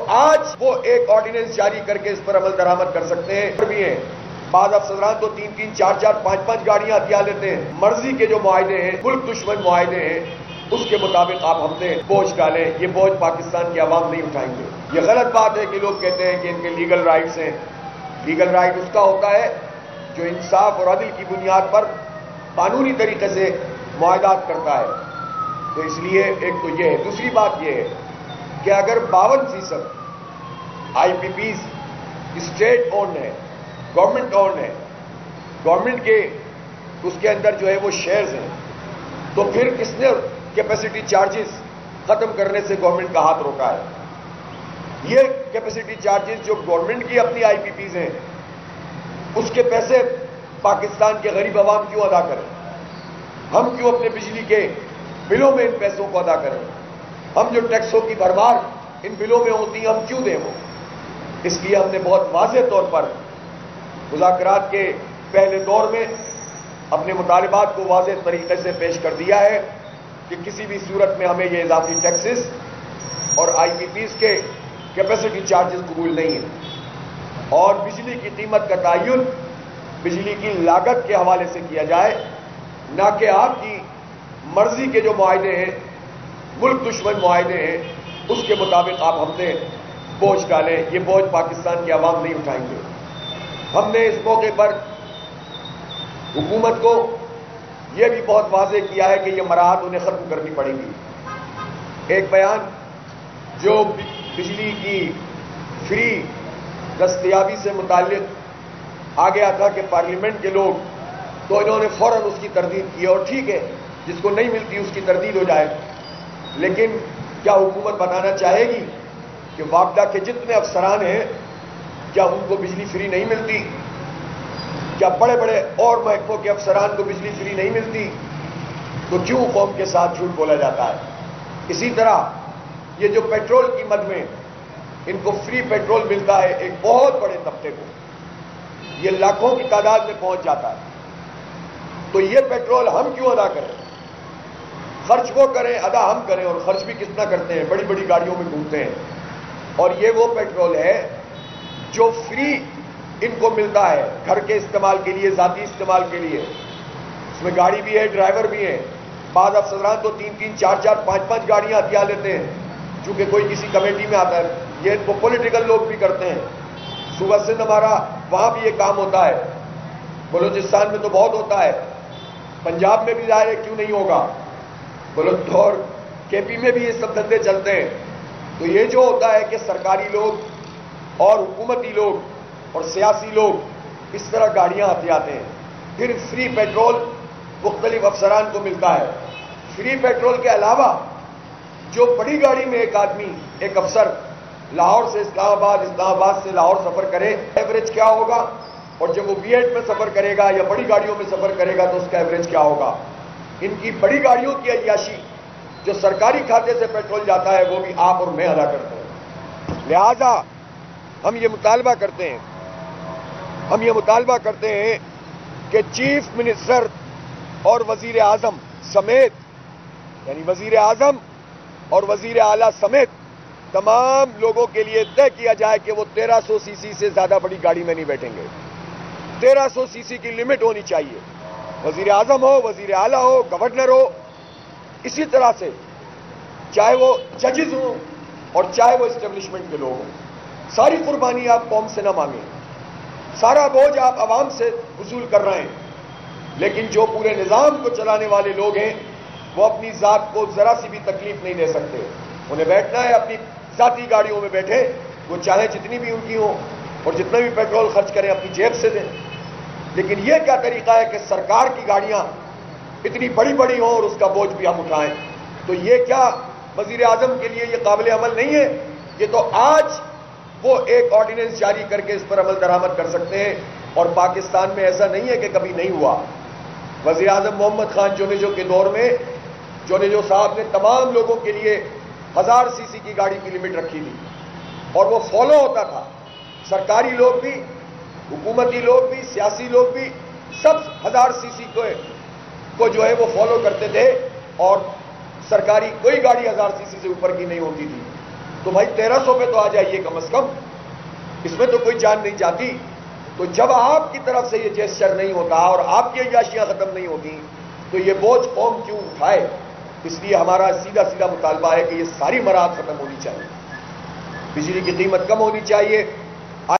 آج وہ ایک آرڈیننس جاری کر کے اس پر عمل درآمد کر سکتے ہیں بھی ہیں۔ بعض افسران تو 3-3، 4-4، 5-5 گاڑیاں ہتھیار لیتے ہیں۔ مرضی کے جو معاہدے ہیں، ملک دشمن معاہدے ہیں، اس کے مطابق آپ ہم سے بوجھ ڈالیں، یہ بوجھ پاکستان کی عوام نہیں اٹھائیں گے۔ یہ غلط بات ہے کہ لوگ کہتے ہیں کہ ان کے لیگل رائٹس ہیں۔ لیگل رائٹ اس کا ہوتا ہے جو انصاف اور عدل کی بنیاد پر قانونی طریقے سے معاہدات کرتا ہے۔ تو اس لیے ایک تو یہ ہے۔ دوسری بات یہ ہے کہ اگر 52% آئی پی پیز اسٹیٹ اونڈ ہے، گورنمنٹ اونڈ ہے، گورنمنٹ کے اس کے اندر جو ہے وہ شیئرز ہیں، تو پھر کس نے کیپیسٹی چارجز ختم کرنے سے گورنمنٹ کا ہاتھ روکا ہے؟ یہ کیپیسٹی چارجز جو گورنمنٹ کی اپنی آئی پی پیز ہیں، اس کے پیسے پاکستان کے غریب عوام کیوں ادا کریں؟ ہم کیوں اپنے بجلی کے بلوں میں ان پیسوں کو ادا کریں؟ ہم جو ٹیکسوں کی بھرمار ان بلوں میں ہوتی ہیں، ہم کیوں دیں وہ؟ اس لیے ہم نے بہت واضح طور پر مذاکرات کے پہلے دور میں اپنے مطالبات کو واضح طریقے سے پیش کر دیا ہے کہ کسی بھی صورت میں ہمیں یہ اضافی ٹیکسز اور آئی پی پیز کے کیپیسٹی چارجز قبول نہیں ہیں، اور بجلی کی قیمت کا تعین بجلی کی لاگت کے حوالے سے کیا جائے، نہ کہ آپ کی مرضی کے جو معاہدے ہیں، ملک دشمن معاہدے ہیں، اس کے مطابق آپ ہم سے بوجھ ڈالیں۔ یہ بوجھ پاکستان کی عوام نہیں اٹھائیں گے۔ ہم نے اس موقع پر حکومت کو یہ بھی بہت واضح کیا ہے کہ یہ مراحت انہیں ختم کرنی پڑے گی۔ ایک بیان جو بجلی کی فری دستیابی سے متعلق آ گیا تھا کہ پارلیمنٹ کے لوگ، تو انہوں نے فوراً اس کی تردید کی، اور ٹھیک ہے، جس کو نہیں ملتی اس کی تردید ہو جائے، لیکن کیا حکومت بتانا چاہے گی کہ واپڈا کے جتنے افسران ہیں، کیا ان کو بجلی فری نہیں ملتی؟ کیا بڑے بڑے اور محکموں کے افسران کو بجلی فری نہیں ملتی؟ تو کیوں قوم کے ساتھ جھوٹ بولا جاتا ہے؟ اسی طرح یہ جو پیٹرول کی مد میں ان کو فری پیٹرول ملتا ہے ایک بہت بڑے طبقے کو، یہ لاکھوں کی تعداد میں پہنچ جاتا ہے، تو یہ پیٹرول ہم کیوں ادا کریں؟ خرچ وہ کریں، ادا ہم کریں، اور خرچ بھی کتنا کرتے ہیں، بڑی بڑی گاڑیوں میں گھومتے ہیں، اور یہ وہ پیٹرول ہے جو فری ان کو ملتا ہے گھر کے استعمال کے لیے، ذاتی استعمال کے لیے۔ اس میں گاڑی بھی ہے، ڈرائیور بھی ہیں۔ بعض افسران تو 3-3، 4-4، 5-5 گاڑیاں ہتھیار لیتے ہیں، چونکہ کوئی کسی کمیٹی میں آتا ہے۔ یہ تو پولیٹیکل لوگ بھی کرتے ہیں۔ صوبہ سندھ ہمارا، وہاں بھی یہ کام ہوتا ہے، بلوچستان میں تو بہت ہوتا ہے، پنجاب میں بھی ظاہر ہے کیوں نہیں ہوگا، اور کے پی میں بھی یہ سب دھندے چلتے ہیں۔ تو یہ جو ہوتا ہے کہ سرکاری لوگ اور حکومتی لوگ اور سیاسی لوگ اس طرح گاڑیاں ہتھیاتے ہیں، پھر فری پیٹرول مختلف افسران کو ملتا ہے۔ فری پیٹرول کے علاوہ جو بڑی گاڑی میں ایک آدمی، ایک افسر لاہور سے اسلام آباد، اسلام آباد سے لاہور سفر کرے، ایوریج کیا ہوگا؟ اور جب وہ B8 میں سفر کرے گا یا بڑی گاڑیوں میں سفر کرے گا تو اس کا ایوریج کیا ہوگا؟ ان کی بڑی گاڑیوں کی عیاشی جو سرکاری کھاتے سے پیٹرول جاتا ہے، وہ بھی آپ اور میں ادا کرتے ہیں۔ لہذا ہم یہ مطالبہ کرتے ہیں کہ چیف منسٹر اور وزیر اعظم سمیت، یعنی وزیر اعظم اور وزیر اعلیٰ سمیت تمام لوگوں کے لیے طے کیا جائے کہ وہ 1300 سی سی سے زیادہ بڑی گاڑی میں نہیں بیٹھیں گے۔ 1300 سی سی کی لمٹ ہونی چاہیے، وزیر اعظم ہو، وزیر اعلیٰ ہو، گورنر ہو۔ اسی طرح سے چاہے وہ ججز ہوں اور چاہے وہ اسٹیبلشمنٹ کے لوگ ہوں، ساری قربانی آپ قوم سے نہ مانگیں، سارا بوجھ آپ عوام سے وصول کر رہے ہیں، لیکن جو پورے نظام کو چلانے والے لوگ ہیں وہ اپنی ذات کو ذرا سی بھی تکلیف نہیں دے سکتے۔ انہیں بیٹھنا ہے اپنی ذاتی گاڑیوں میں بیٹھے، وہ چاہے جتنی بھی ان کی ہوں اور جتنا بھی پیٹرول خرچ کریں اپنی جیب سے دیں۔ لیکن یہ کیا طریقہ ہے کہ سرکار کی گاڑیاں اتنی بڑی بڑی ہوں اور اس کا بوجھ بھی ہم اٹھائیں؟ تو یہ کیا وزیر اعظم کے لیے یہ قابل عمل نہیں ہے؟ یہ تو آج وہ ایک آرڈیننس جاری کر کے اس پر عمل درآمد کر سکتے ہیں، اور پاکستان میں ایسا نہیں ہے کہ کبھی نہیں ہوا۔ وزیر اعظم محمد خان جونیجو کے دور میں جونیجو صاحب نے تمام لوگوں کے لیے 1000 سی سی کی گاڑی کی لمٹ رکھی تھی، اور وہ فالو ہوتا تھا۔ سرکاری لوگ بھی، حکومتی لوگ بھی، سیاسی لوگ بھی، سب 1000 سی سی کو جو ہے وہ فالو کرتے تھے، اور سرکاری کوئی گاڑی 1000 سی سی سے اوپر کی نہیں ہوتی تھی۔ تو بھائی 1300 پہ تو آ جائیے کم از کم، اس میں تو کوئی جان نہیں جاتی۔ تو جب آپ کی طرف سے یہ جیسچر نہیں ہوتا اور آپ کی عیاشیاں ختم نہیں ہوتی تو یہ بوجھ قوم کیوں اٹھائے؟ اس لیے ہمارا سیدھا سیدھا مطالبہ ہے کہ یہ ساری مراحت ختم ہونی چاہیے، بجلی کی قیمت کم ہونی چاہیے،